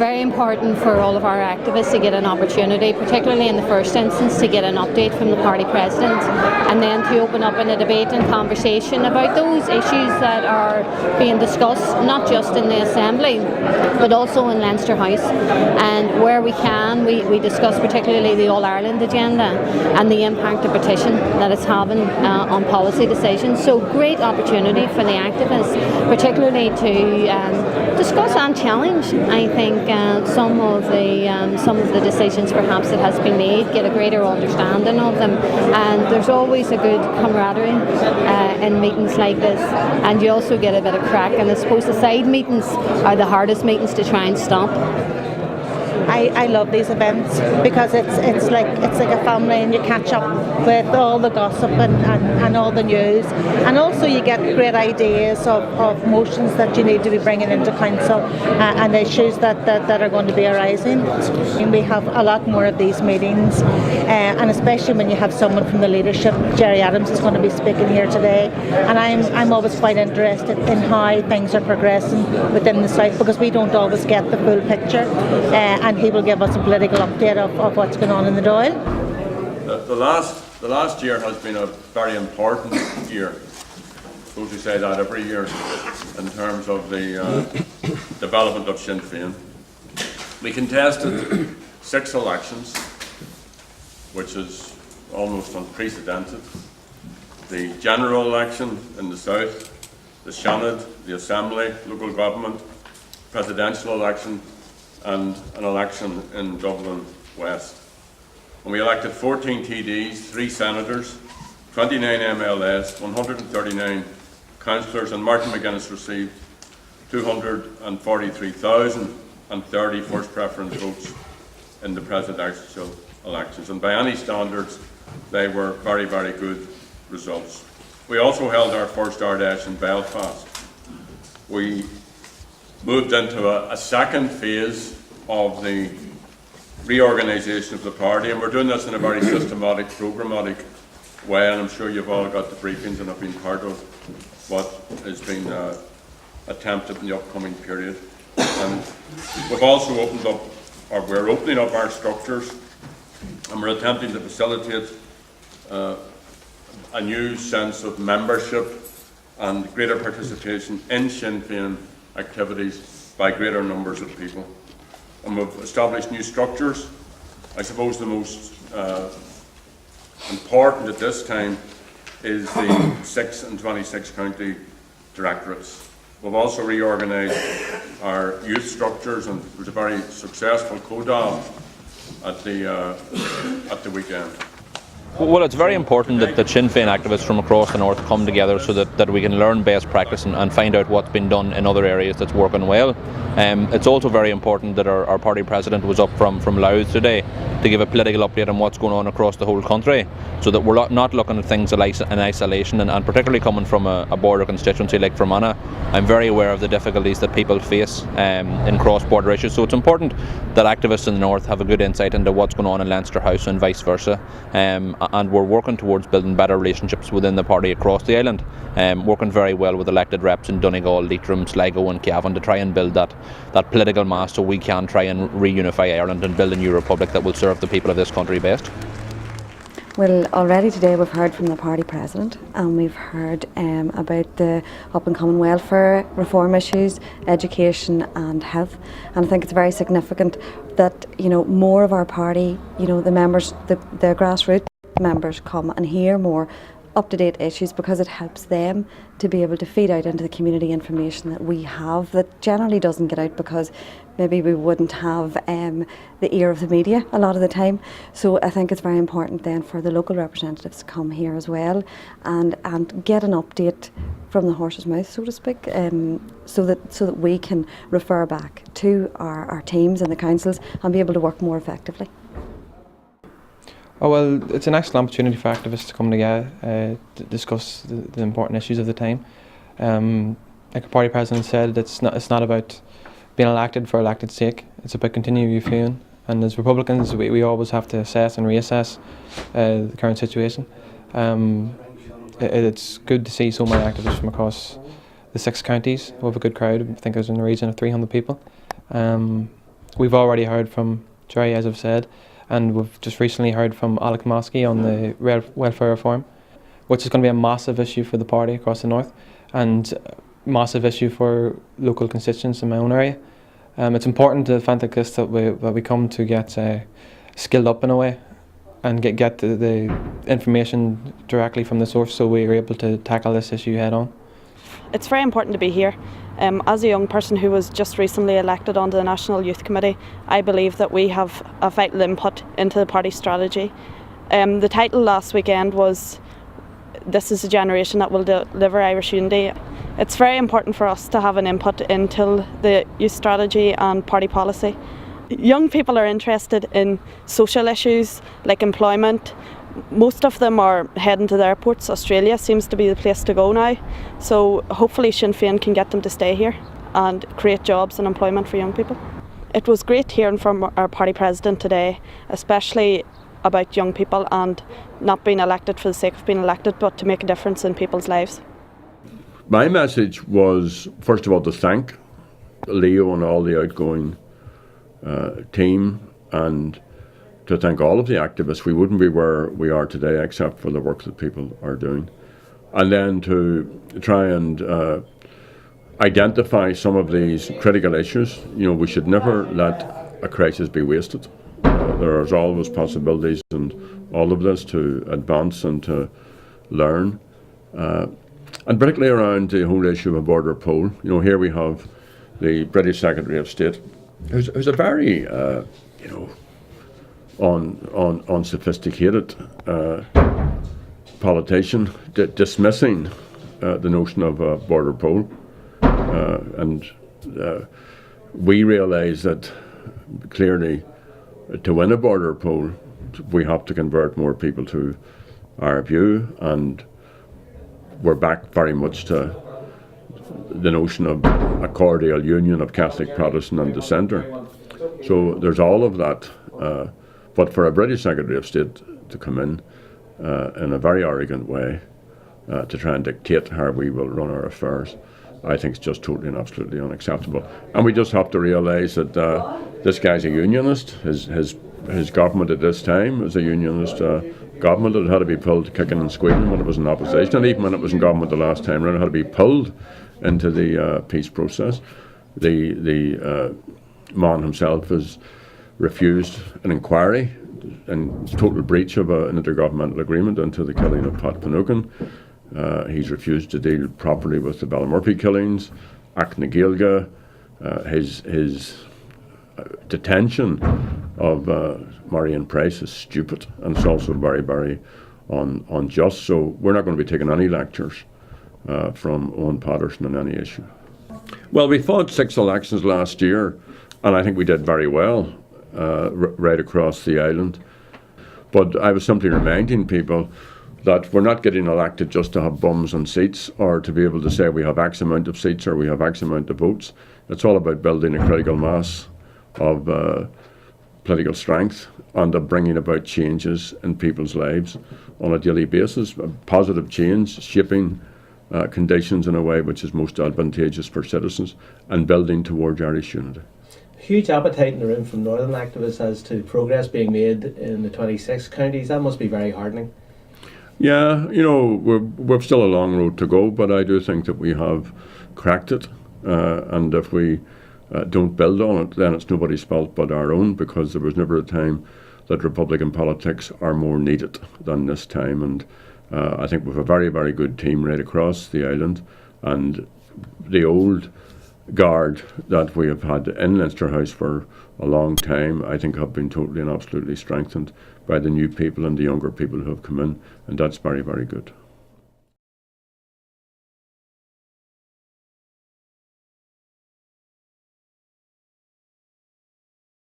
very important for all of our activists to get an opportunity, particularly in the first instance, to get an update from the party president, and then to open up in a debate and conversation about those issues that are being discussed, not just in the Assembly, but also in Leinster House. And where we can, we discuss particularly the All-Ireland agenda and the impact of petition that it's having on policy decisions. So great opportunity for the activists, particularly to discuss and challenge, I think, some of the decisions perhaps that has been made, get a greater understanding of them. And there's always a good camaraderie in meetings like this, and you also get a bit of crack. And I suppose the side meetings are the hardest meetings to try and stop. I love these events because it's like a family, and you catch up with all the gossip and all the news, and also you get great ideas of motions that you need to be bringing into council and issues that are going to be arising. And we have a lot more of these meetings, and especially when you have someone from the leadership. Gerry Adams is going to be speaking here today, and I'm always quite interested in how things are progressing within the South, because we don't always get the full picture, and he will give us a political update of what's going on in the Dáil. The last year has been a very important year. I suppose we say that every year in terms of the development of Sinn Fein. We contested 6 elections, which is almost unprecedented. The general election in the South, the Seanad, the Assembly, local government, presidential election, and an election in Dublin West. And we elected 14 TDs, 3 senators, 29 MLAs, 139 councillors, and Martin McGuinness received 243,030 first preference votes in the presidential elections. And by any standards, they were very, very good results. We also held our first Ardèche in Belfast. We moved into a second phase of the reorganisation of the party, and we're doing this in a very systematic, programmatic way, and I'm sure you've all got the briefings and have been part of what has been attempted in the upcoming period. And we've also opened up, or we're opening up our structures, and we're attempting to facilitate a new sense of membership and greater participation in Sinn Féin activities by greater numbers of people. And we've established new structures. I suppose the most important at this time is the 6 and 26 county directorates. We've also reorganised our youth structures, and there was a very successful CODAL at the weekend. Well, it's very important that Sinn Féin activists from across the north come together so that we can learn best practice and find out what's been done in other areas that's working well. It's also very important that our party president was up from Louth today to give a political update on what's going on across the whole country, so that we're not looking at things in isolation, and particularly coming from a border constituency like Fermanagh, I'm very aware of the difficulties that people face in cross-border issues. So it's important that activists in the north have a good insight into what's going on in Leinster House and vice versa. And we're working towards building better relationships within the party across the island, working very well with elected reps in Donegal, Leitrim, Sligo and Cavan to try and build that political mass so we can try and reunify Ireland and build a new republic that will serve the people of this country best. Well, already today we've heard from the party president, and we've heard about the up and coming welfare reform issues, education and health. And I think it's very significant that, you know, more of our party, you know, the members, the grassroots members come and hear more up-to-date issues, because it helps them to be able to feed out into the community information that we have that generally doesn't get out, because maybe we wouldn't have the ear of the media a lot of the time. So I think it's very important then for the local representatives to come here as well and get an update from the horse's mouth, so to speak, so that we can refer back to our teams and the councils and be able to work more effectively. Oh, well, it's an excellent opportunity for activists to come together to discuss the important issues of the time. Like the party president said, it's not about being elected for elected's sake. It's about continuing Sinn Féin. And as Republicans, we always have to assess and reassess the current situation. It's good to see so many activists from across the 6 counties. We have a good crowd. I think there's in the region of 300 people. We've already heard from Gerry, as I've said, and we've just recently heard from Alec Mosky on the welfare reform, which is going to be a massive issue for the party across the north, and a massive issue for local constituents in my own area. It's important to event like this that we come to get skilled up in a way, and get the information directly from the source, so we are able to tackle this issue head on. It's very important to be here. As a young person who was just recently elected onto the National Youth Committee, I believe that we have a vital input into the party strategy. The title last weekend was "This is a generation that will deliver Irish unity." It's very important for us to have an input into the youth strategy and party policy. Young people are interested in social issues like employment. Most of them are heading to the airports. Australia seems to be the place to go now. So hopefully Sinn Fein can get them to stay here and create jobs and employment for young people. It was great hearing from our party president today, especially about young people and not being elected for the sake of being elected, but to make a difference in people's lives. My message was, first of all, to thank Leo and all the outgoing team, and to thank all of the activists. We wouldn't be where we are today except for the work that people are doing. And then to try and identify some of these critical issues. You know, we should never let a crisis be wasted. There is always possibilities in all of this to advance and to learn. And particularly around the whole issue of a border poll. You know, here we have the British Secretary of State, who's a very, unsophisticated politician, dismissing the notion of a border poll. And we realise that clearly to win a border poll, we have to convert more people to our view, and we're back very much to the notion of a cordial union of Catholic, Protestant and dissenter. So there's all of that. But for a British Secretary of State to come in a very arrogant way to try and dictate how we will run our affairs, I think it's just totally and absolutely unacceptable. And we just have to realise that this guy's a unionist. His government at this time is a unionist government that had to be pulled kicking and squealing when it was in opposition, and even when it was in government the last time around, it had to be pulled into the peace process. The man himself has refused an inquiry in total breach of an intergovernmental agreement into the killing of Pat Finucane. He's refused to deal properly with the Ballymurphy killings, Ac na Gaeilge, his detention of Marion Price is stupid, and it's also very, very unjust. So we're not going to be taking any lectures from Owen Patterson on any issue. Well, we fought 6 elections last year, and I think we did very well right across the island. But I was simply reminding people that we're not getting elected just to have bums and seats, or to be able to say we have X amount of seats or we have X amount of votes. It's all about building a critical mass of political strength and of bringing about changes in people's lives on a daily basis, a positive change, shaping conditions in a way which is most advantageous for citizens, and building towards Irish unity. Huge appetite in the room from northern activists as to progress being made in the 26 counties. That must be very heartening. Yeah, you know, we've still a long road to go, but I do think that we have cracked it, and if we don't build on it, then it's nobody's fault but our own, because there was never a time that Republican politics are more needed than this time. And I think we have a very, very good team right across the island, and the old guard that we have had in Leinster House for a long time, I think have been totally and absolutely strengthened by the new people and the younger people who have come in, and that's very, very good.